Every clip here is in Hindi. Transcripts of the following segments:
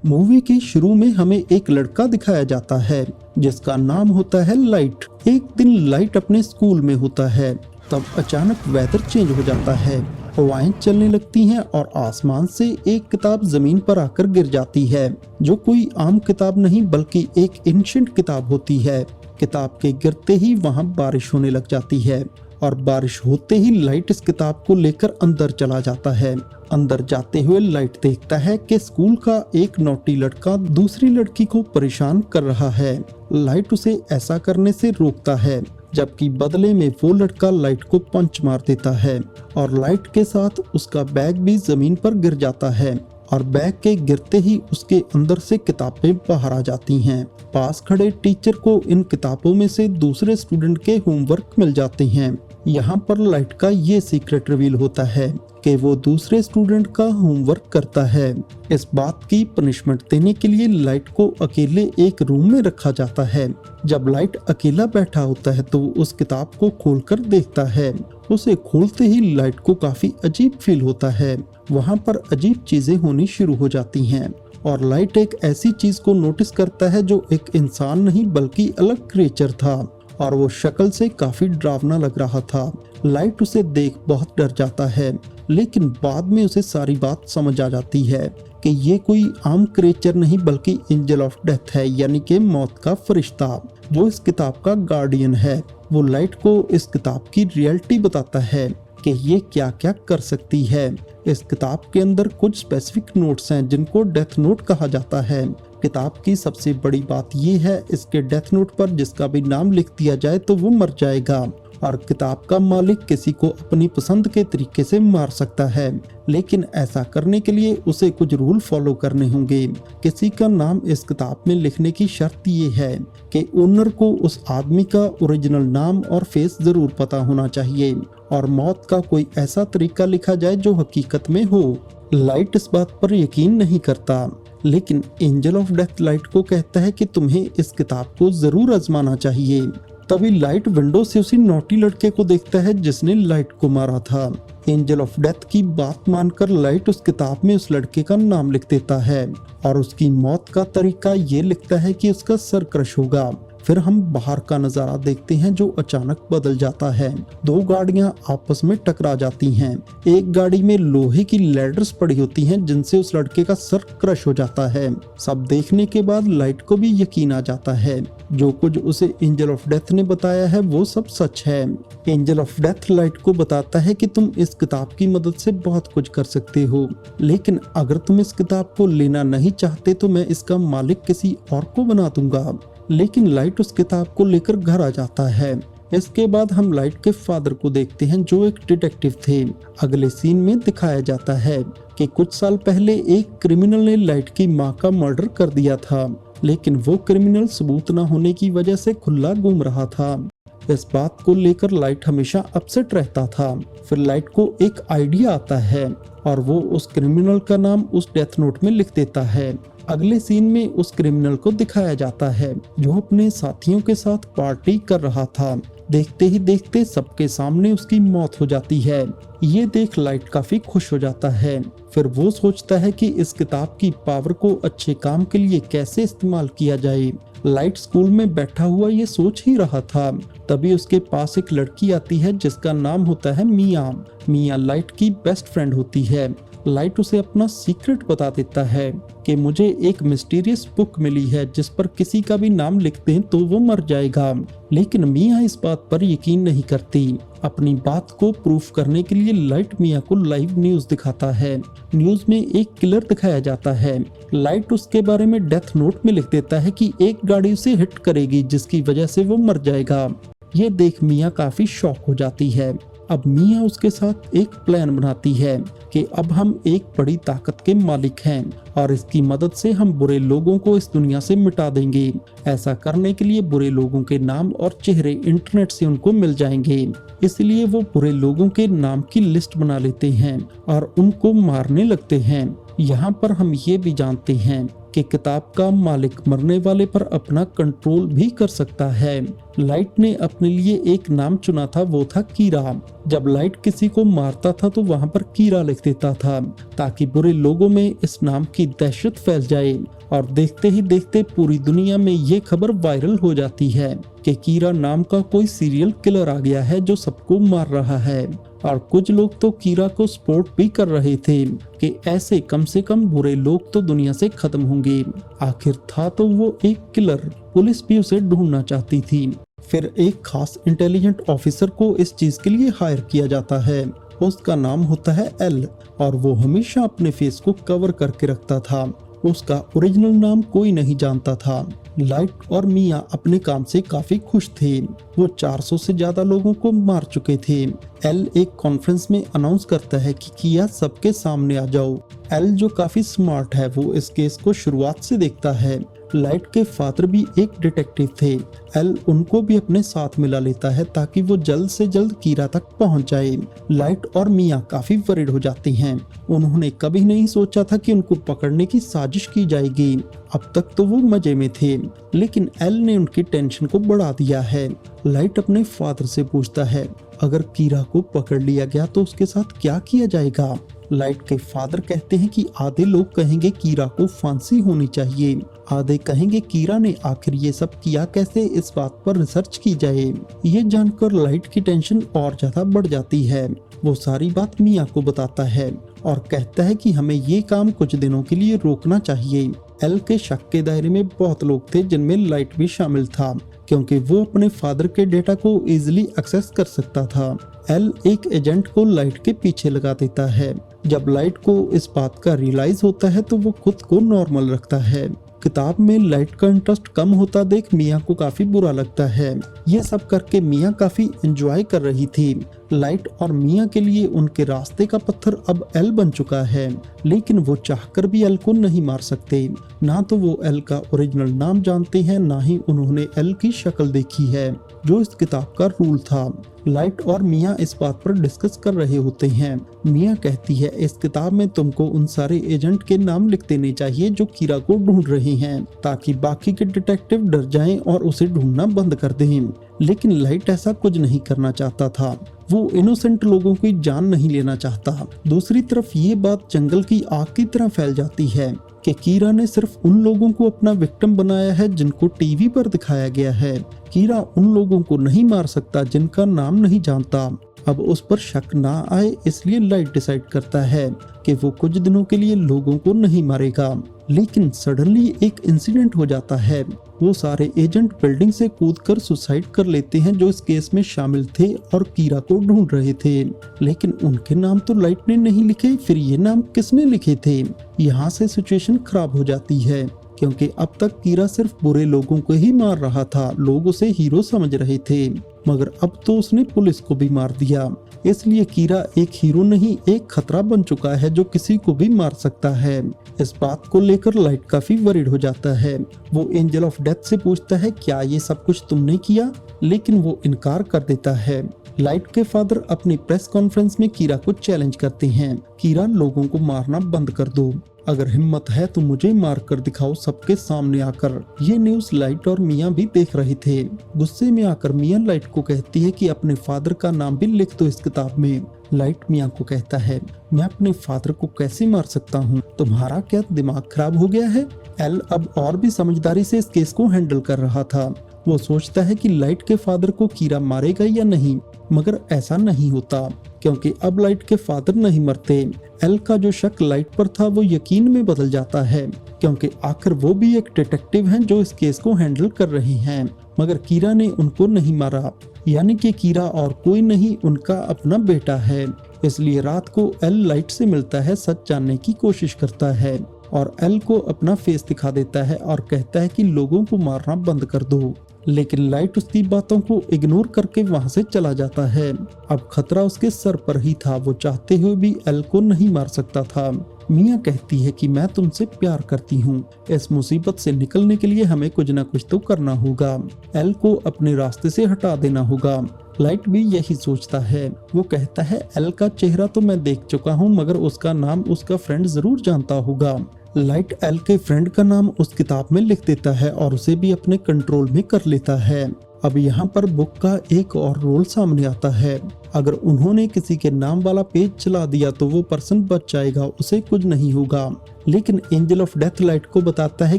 मूवी के शुरू में हमें एक लड़का दिखाया जाता है जिसका नाम होता है लाइट। एक दिन लाइट अपने स्कूल में होता है, तब अचानक वेदर चेंज हो जाता है, हवाएं चलने लगती हैं और आसमान से एक किताब जमीन पर आकर गिर जाती है, जो कोई आम किताब नहीं बल्कि एक एंशिएंट किताब होती है। किताब के गिरते ही वहां बारिश होने लग जाती है और बारिश होते ही लाइट इस किताब को लेकर अंदर चला जाता है। अंदर जाते हुए लाइट देखता है कि स्कूल का एक नौटी लड़का दूसरी लड़की को परेशान कर रहा है। लाइट उसे ऐसा करने से रोकता है, जबकि बदले में वो लड़का लाइट को पंच मार देता है और लाइट के साथ उसका बैग भी जमीन पर गिर जाता है और बैग के गिरते ही उसके अंदर से किताबें बाहर आ जाती हैं। पास खड़े टीचर को इन किताबों में से दूसरे स्टूडेंट के होमवर्क मिल जाते हैं। यहाँ पर लाइट का ये सीक्रेट रिवील होता है कि वो दूसरे स्टूडेंट का होमवर्क करता है। इस बात की पनिशमेंट देने के लिए लाइट को अकेले एक रूम में रखा जाता है। जब लाइट अकेला बैठा होता है तो उस किताब को खोलकर देखता है। उसे खोलते ही लाइट को काफी अजीब फील होता है। वहाँ पर अजीब चीजें होनी शुरू हो जाती हैं और लाइट एक ऐसी चीज को नोटिस करता है जो एक इंसान नहीं बल्कि अलग क्रिएचर था और वो शक्ल से काफी डरावना लग रहा था। लाइट उसे देख बहुत डर जाता है, लेकिन बाद में उसे सारी बात समझ आ जाती है कि ये कोई आम क्रिएचर नहीं बल्कि एंजल ऑफ डेथ है, यानी कि मौत का फरिश्ता, जो इस किताब का गार्डियन है। वो लाइट को इस किताब की रियलिटी बताता है कि ये क्या क्या कर सकती है। इस किताब के अंदर कुछ स्पेसिफिक नोट्स हैं जिनको डेथ नोट कहा जाता है। किताब की सबसे बड़ी बात यह है, इसके डेथ नोट पर जिसका भी नाम लिख दिया जाए तो वो मर जाएगा और किताब का मालिक किसी को अपनी पसंद के तरीके से मार सकता है, लेकिन ऐसा करने के लिए उसे कुछ रूल फॉलो करने होंगे। किसी का नाम इस किताब में लिखने की शर्त ये है कि ओनर को उस आदमी का ओरिजिनल नाम और फेस जरूर पता होना चाहिए और मौत का कोई ऐसा तरीका लिखा जाए जो हकीकत में हो। लाइट इस बात पर यकीन नहीं करता, लेकिन एंजल ऑफ डेथ लाइट को कहता है कि तुम्हें इस किताब को जरूर आजमाना चाहिए। तभी लाइट विंडो से उसी नौटी लड़के को देखता है जिसने लाइट को मारा था। एंजल ऑफ डेथ की बात मानकर लाइट उस किताब में उस लड़के का नाम लिख देता है और उसकी मौत का तरीका ये लिखता है कि उसका सर क्रश होगा। फिर हम बाहर का नजारा देखते हैं जो अचानक बदल जाता है। दो गाड़ियां आपस में टकरा जाती हैं। एक गाड़ी में लोहे की लैडर्स पड़ी होती हैं जिनसे उस लड़के का सर क्रश हो जाता है। सब देखने के बाद लाइट को भी यकीन आ जाता है, जो कुछ उसे एंजल ऑफ डेथ ने बताया है वो सब सच है। एंजल ऑफ डेथ लाइट को बताता है कि तुम इस किताब की मदद से बहुत कुछ कर सकते हो, लेकिन अगर तुम इस किताब को लेना नहीं चाहते तो मैं इसका मालिक किसी और को बना दूंगा। लेकिन लाइट उस किताब को लेकर घर आ जाता है। इसके बाद हम लाइट के फादर को देखते हैं जो एक डिटेक्टिव थे। अगले सीन में दिखाया जाता है कि कुछ साल पहले एक क्रिमिनल ने लाइट की मां का मर्डर कर दिया था, लेकिन वो क्रिमिनल सबूत न होने की वजह से खुला घूम रहा था। इस बात को लेकर लाइट हमेशा अपसेट रहता था। फिर लाइट को एक आइडिया आता है और वो उस क्रिमिनल का नाम उस डेथ नोट में लिख देता है। अगले सीन में उस क्रिमिनल को दिखाया जाता है जो अपने साथियों के साथ पार्टी कर रहा था। देखते ही देखते सबके सामने उसकी मौत हो जाती है। ये देख लाइट काफी खुश हो जाता है। फिर वो सोचता है कि इस किताब की पावर को अच्छे काम के लिए कैसे इस्तेमाल किया जाए। लाइट स्कूल में बैठा हुआ ये सोच ही रहा था, तभी उसके पास एक लड़की आती है जिसका नाम होता है मिया। मिया लाइट की बेस्ट फ्रेंड होती है। लाइट उसे अपना सीक्रेट बता देता है कि मुझे एक मिस्टीरियस बुक मिली है जिस पर किसी का भी नाम लिख दें तो वो मर जाएगा, लेकिन मिया इस बात पर यकीन नहीं करती। अपनी बात को प्रूफ करने के लिए लाइट मिया को लाइव न्यूज दिखाता है। न्यूज में एक किलर दिखाया जाता है। लाइट उसके बारे में डेथ नोट में लिख देता है कि एक गाड़ी उसे हिट करेगी जिसकी वजह से वो मर जाएगा। ये देख मिया काफी शॉक हो जाती है। अब मिया उसके साथ एक प्लान बनाती है कि अब हम एक बड़ी ताकत के मालिक हैं और इसकी मदद से हम बुरे लोगों को इस दुनिया से मिटा देंगे। ऐसा करने के लिए बुरे लोगों के नाम और चेहरे इंटरनेट से उनको मिल जाएंगे। इसलिए वो बुरे लोगों के नाम की लिस्ट बना लेते हैं और उनको मारने लगते हैं। यहाँ पर हम ये भी जानते हैं कि किताब का मालिक मरने वाले पर अपना कंट्रोल भी कर सकता है। लाइट ने अपने लिए एक नाम चुना था, वो था कीरा। जब लाइट किसी को मारता था तो वहाँ पर कीरा लिख देता था ताकि बुरे लोगों में इस नाम की दहशत फैल जाए। और देखते ही देखते पूरी दुनिया में ये खबर वायरल हो जाती है कि कीरा नाम का कोई सीरियल किलर आ गया है जो सबको मार रहा है। और कुछ लोग तो कीरा को सपोर्ट भी कर रहे थे कि ऐसे कम से कम बुरे लोग तो दुनिया से खत्म होंगे। आखिर था तो वो एक किलर, पुलिस भी उसे ढूंढना चाहती थी। फिर एक खास इंटेलिजेंट ऑफिसर को इस चीज के लिए हायर किया जाता है। उसका नाम होता है एल और वो हमेशा अपने फेस को कवर करके रखता था। उसका ओरिजिनल नाम कोई नहीं जानता था। लाइट और मिया अपने काम से काफी खुश थे। वो 400 से ज्यादा लोगों को मार चुके थे। एल एक कॉन्फ्रेंस में अनाउंस करता है कि किया सबके सामने आ जाओ। एल जो काफी स्मार्ट है वो इस केस को शुरुआत से देखता है। लाइट के फादर भी एक डिटेक्टिव थे। एल उनको भी अपने साथ मिला लेता है ताकि वो जल्द से जल्द कीरा तक पहुंच जाए। लाइट और मिया काफी वरीड हो जाती हैं। उन्होंने कभी नहीं सोचा था कि उनको पकड़ने की साजिश की जाएगी। अब तक तो वो मजे में थे, लेकिन एल ने उनकी टेंशन को बढ़ा दिया है। लाइट अपने फादर से पूछता है अगर कीरा को पकड़ लिया गया तो उसके साथ क्या किया जाएगा। लाइट के फादर कहते हैं कि आधे लोग कहेंगे कीरा को फांसी होनी चाहिए, आधे कहेंगे कीरा ने आखिर ये सब किया कैसे, इस बात पर रिसर्च की जाए। ये जानकर लाइट की टेंशन और ज्यादा बढ़ जाती है। वो सारी बात मिया को बताता है और कहता है कि हमें ये काम कुछ दिनों के लिए रोकना चाहिए। एल के शक के दायरे में बहुत लोग थे जिनमें लाइट भी शामिल था, क्योंकि वो अपने फादर के डेटा को इजीली एक्सेस कर सकता था। एल एक एजेंट को लाइट के पीछे लगा देता है। जब लाइट को इस बात का रियलाइज होता है तो वो खुद को नॉर्मल रखता है। किताब में लाइट का इंटरेस्ट कम होता देख मिया को काफी बुरा लगता है। ये सब करके मिया काफी एंजॉय कर रही थी। लाइट और मिया के लिए उनके रास्ते का पत्थर अब एल बन चुका है, लेकिन वो चाहकर भी एल को नहीं मार सकते। ना तो वो एल का ओरिजिनल नाम जानते हैं, ना ही उन्होंने एल की शक्ल देखी है, जो इस किताब का रूल था। लाइट और मिया इस बात पर डिस्कस कर रहे होते हैं। मिया कहती है इस किताब में तुमको उन सारे एजेंट के नाम लिख देने चाहिए जो कीरा को ढूंढ रहे हैं, ताकि बाकी के डिटेक्टिव डर जाएं और उसे ढूंढना बंद कर दें। लेकिन लाइट ऐसा कुछ नहीं करना चाहता था। वो इनोसेंट लोगों की जान नहीं लेना चाहता। दूसरी तरफ ये बात जंगल की आग की तरह फैल जाती है कि कीरा ने सिर्फ उन लोगों को अपना विक्टिम बनाया है जिनको टीवी पर दिखाया गया है। कीरा उन लोगों को नहीं मार सकता जिनका नाम नहीं जानता। अब उस पर शक ना आए इसलिए लाइट डिसाइड करता है कि वो कुछ दिनों के लिए लोगों को नहीं मारेगा। लेकिन सडनली एक इंसिडेंट हो जाता है। वो सारे एजेंट बिल्डिंग से कूदकर सुसाइड कर लेते हैं जो इस केस में शामिल थे और कीरा को ढूंढ रहे थे। लेकिन उनके नाम तो लाइट ने नहीं लिखे, फिर ये नाम किसने लिखे थे? यहाँ से सिचुएशन खराब हो जाती है, क्योंकि अब तक कीरा सिर्फ बुरे लोगों को ही मार रहा था। लोग उसे हीरो समझ रहे थे, मगर अब तो उसने पुलिस को भी मार दिया। इसलिए कीरा एक हीरो नहीं, एक खतरा बन चुका है जो किसी को भी मार सकता है। इस बात को लेकर लाइट काफी वरीड हो जाता है। वो एंजल ऑफ डेथ से पूछता है क्या ये सब कुछ तुमने किया, लेकिन वो इनकार कर देता है। लाइट के फादर अपनी प्रेस कॉन्फ्रेंस में कीरा को चैलेंज करते हैं, कीरा लोगों को मारना बंद कर दो, अगर हिम्मत है तो मुझे मार कर दिखाओ सबके सामने आकर। ये न्यूज लाइट और मिया भी देख रहे थे। गुस्से में आकर मिया लाइट को कहती है कि अपने फादर का नाम भी लिख दो इस किताब में। लाइट मिया को कहता है मैं अपने फादर को कैसे मार सकता हूँ, तुम्हारा क्या दिमाग खराब हो गया है? एल अब और भी समझदारी से इस केस को हैंडल कर रहा था। वो सोचता है कि लाइट के फादर को कीरा मारेगा या नहीं, मगर ऐसा नहीं होता, क्योंकि अब लाइट के फादर नहीं मरते। एल का जो शक लाइट पर था वो यकीन में बदल जाता है, क्योंकि आखिर वो भी एक डिटेक्टिव हैं जो इस केस को हैंडल कर रहे हैं। मगर कीरा ने उनको नहीं मारा, यानी कि कीरा और कोई नहीं, उनका अपना बेटा है। इसलिए रात को एल लाइट से मिलता है, सच जानने की कोशिश करता है और एल को अपना फेस दिखा देता है और कहता है कि लोगों को मारना बंद कर दो। लेकिन लाइट उसकी बातों को इग्नोर करके वहां से चला जाता है। अब खतरा उसके सर पर ही था, वो चाहते हुए भी एल को नहीं मार सकता था। मिया कहती है कि मैं तुमसे प्यार करती हूँ, इस मुसीबत से निकलने के लिए हमें कुछ न कुछ तो करना होगा, एल को अपने रास्ते से हटा देना होगा। लाइट भी यही सोचता है। वो कहता है एल का चेहरा तो मैं देख चुका हूँ, मगर उसका नाम उसका फ्रेंड जरूर जानता होगा। लाइट एल के फ्रेंड का नाम उस किताब में लिख देता है और उसे भी अपने कंट्रोल में कर लेता है। अब यहाँ पर बुक का एक और रोल सामने आता है। अगर उन्होंने किसी के नाम वाला पेज चला दिया तो वो पर्सन बच जाएगा, उसे कुछ नहीं होगा। लेकिन एंजल ऑफ डेथ लाइट को बताता है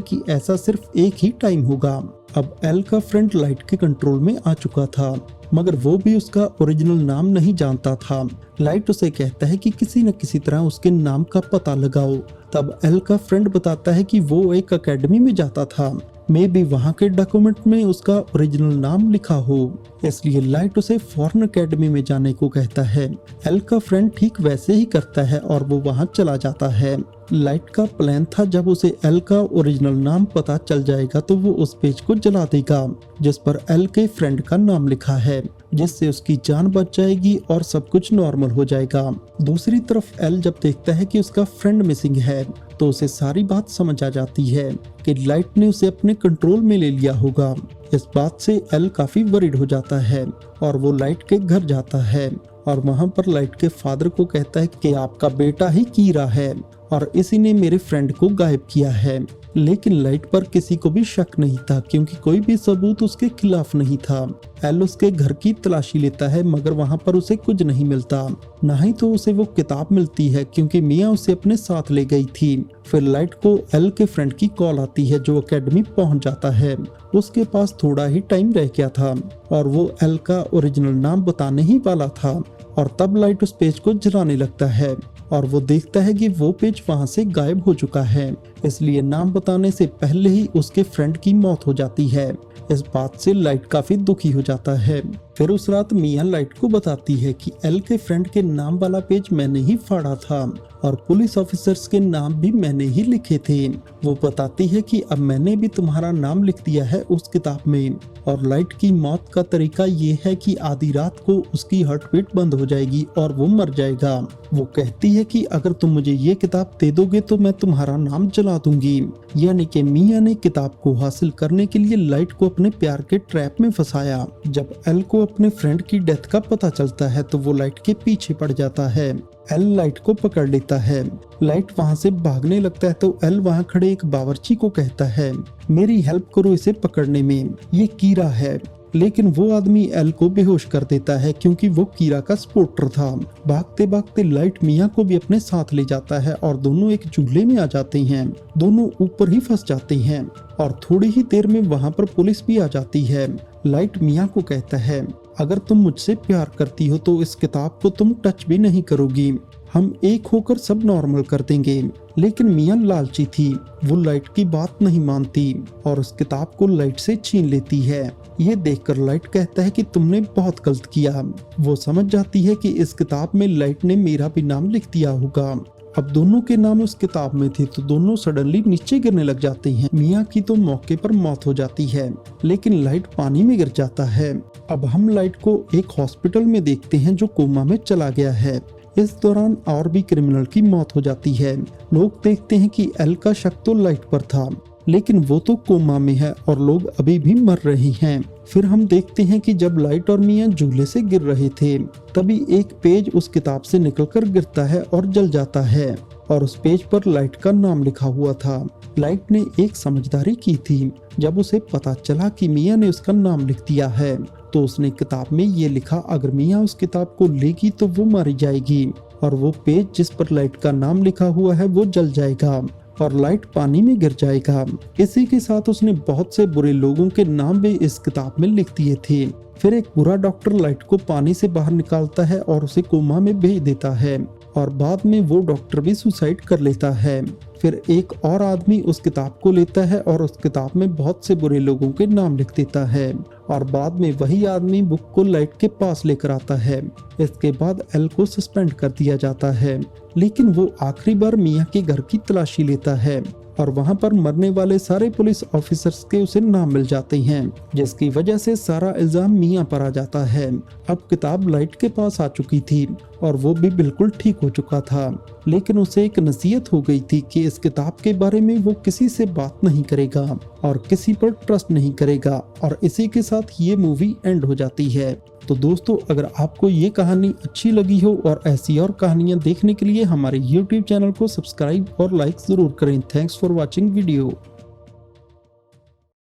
कि ऐसा सिर्फ एक ही टाइम होगा। अब एल का फ्रेंड लाइट के कंट्रोल में आ चुका था, मगर वो भी उसका ओरिजिनल नाम नहीं जानता था। लाइट उसे कहता है कि किसी न किसी तरह उसके नाम का पता लगाओ। तब एल का फ्रेंड बताता है कि वो एक एकेडमी में जाता था, मे भी वहाँ के डॉक्यूमेंट में उसका ओरिजिनल नाम लिखा हो, इसलिए लाइट उसे फॉरेन एकेडमी में जाने को कहता है। एल का फ्रेंड ठीक वैसे ही करता है और वो वहाँ चला जाता है। लाइट का प्लान था जब उसे एल का ओरिजिनल नाम पता चल जाएगा तो वो उस पेज को जला देगा जिस पर एल के फ्रेंड का नाम लिखा है, जिससे उसकी जान बच जाएगी और सब कुछ नॉर्मल हो जाएगा। दूसरी तरफ एल जब देखता है कि उसका फ्रेंड मिसिंग है तो उसे सारी बात समझ आ जाती है कि लाइट ने उसे अपने कंट्रोल में ले लिया होगा। इस बात से एल काफी वरीड हो जाता है और वो लाइट के घर जाता है और वहाँ पर लाइट के फादर को कहता है कि आपका बेटा ही कीरा है और इसी ने मेरे फ्रेंड को गायब किया है। लेकिन लाइट पर किसी को भी शक नहीं था क्योंकि कोई भी सबूत उसके खिलाफ नहीं था। एल उसके घर की तलाशी लेता है मगर वहाँ पर उसे कुछ नहीं मिलता, ना ही तो उसे वो किताब मिलती है क्योंकि मिया उसे अपने साथ ले गई थी। फिर लाइट को एल के फ्रेंड की कॉल आती है जो एकेडमी पहुँच जाता है। उसके पास थोड़ा ही टाइम रह गया था और वो एल का ओरिजिनल नाम बताने ही वाला था और तब लाइट उस पेज को जलाने लगता है और वो देखता है कि वो पेज वहाँ से गायब हो चुका है, इसलिए नाम बताने से पहले ही उसके फ्रेंड की मौत हो जाती है। इस बात से लाइट काफी दुखी हो जाता है। फिर उस रात मिया लाइट को बताती है कि एल के फ्रेंड के नाम वाला पेज मैंने ही फाड़ा था और पुलिस ऑफिसर्स के नाम भी मैंने ही लिखे थे। वो बताती है कि अब मैंने भी तुम्हारा नाम लिख दिया है उस किताब में और लाइट की मौत का तरीका ये है कि आधी रात को उसकी हार्ट बीट बंद हो जाएगी और वो मर जाएगा। वो कहती है कि अगर तुम मुझे ये किताब दे दोगे तो मैं तुम्हारा नाम जला दूंगी। यानी कि मिया ने किताब को हासिल करने के लिए लाइट को अपने प्यार के ट्रैप में फंसाया। जब एल को अपने फ्रेंड की डेथ का पता चलता है तो वो लाइट के पीछे पड़ जाता है। एल लाइट को पकड़ लेता है। लाइट वहाँ से भागने लगता है तो एल वहाँ खड़े एक बावर्ची को कहता है मेरी हेल्प करो इसे पकड़ने में, ये कीरा है। लेकिन वो आदमी एल को बेहोश कर देता है क्योंकि वो कीरा का सपोर्टर था। भागते भागते लाइट मिया को भी अपने साथ ले जाता है और दोनों एक चूल्हे में आ जाते हैं। दोनों ऊपर ही फंस जाते हैं और थोड़ी ही देर में वहाँ पर पुलिस भी आ जाती है। लाइट मिया को कहता है अगर तुम मुझसे प्यार करती हो तो इस किताब को तुम टच भी नहीं करोगी, हम एक होकर सब नॉर्मल कर देंगे। लेकिन मिया लालची थी, वो लाइट की बात नहीं मानती और उस किताब को लाइट से छीन लेती है। ये देखकर लाइट कहता है कि तुमने बहुत गलत किया। वो समझ जाती है कि इस किताब में लाइट ने मेरा भी नाम लिख दिया होगा। अब दोनों के नाम उस किताब में थे तो दोनों सडनली नीचे गिरने लग जाते हैं। मिया की तो मौके पर मौत हो जाती है लेकिन लाइट पानी में गिर जाता है। अब हम लाइट को एक हॉस्पिटल में देखते हैं जो कोमा में चला गया है। इस दौरान और भी क्रिमिनल की मौत हो जाती है। लोग देखते हैं कि एल का शक तो लाइट पर था लेकिन वो तो कोमा में है और लोग अभी भी मर रहे हैं। फिर हम देखते हैं कि जब लाइट और मिया झूले से गिर रहे थे तभी एक पेज उस किताब से निकलकर गिरता है और जल जाता है और उस पेज पर लाइट का नाम लिखा हुआ था। लाइट ने एक समझदारी की थी। जब उसे पता चला कि मिया ने उसका नाम लिख दिया है तो उसने किताब में ये लिखा अगर मिया उस किताब को लेगी तो वो मर जाएगी और वो पेज जिस पर लाइट का नाम लिखा हुआ है वो जल जाएगा और लाइट पानी में गिर जाएगा। इसी के साथ उसने बहुत से बुरे लोगों के नाम भी इस किताब में लिख दिए थे। फिर एक बुरा डॉक्टर लाइट को पानी से बाहर निकालता है और उसे कोमा में भेज देता है और बाद में वो डॉक्टर भी सुसाइड कर लेता है। फिर एक और आदमी उस किताब को लेता है और उस किताब में बहुत से बुरे लोगों के नाम लिख देता है और बाद में वही आदमी बुक को लाइट के पास लेकर आता है। इसके बाद एल को सस्पेंड कर दिया जाता है लेकिन वो आखिरी बार मिया के घर की तलाशी लेता है और वहाँ पर मरने वाले सारे पुलिस ऑफिसर्स के उसे नाम मिल जाते हैं जिसकी वजह से सारा इल्जाम मिया पर आ जाता है। अब किताब लाइट के पास आ चुकी थी और वो भी बिल्कुल ठीक हो चुका था लेकिन उसे एक नसीहत हो गई थी कि इस किताब के बारे में वो किसी से बात नहीं करेगा और किसी पर ट्रस्ट नहीं करेगा और इसी के साथ ये मूवी एंड हो जाती है। तो दोस्तों, अगर आपको ये कहानी अच्छी लगी हो और ऐसी और कहानियां देखने के लिए हमारे YouTube चैनल को सब्सक्राइब और लाइक जरूर करें। Thanks for watching video.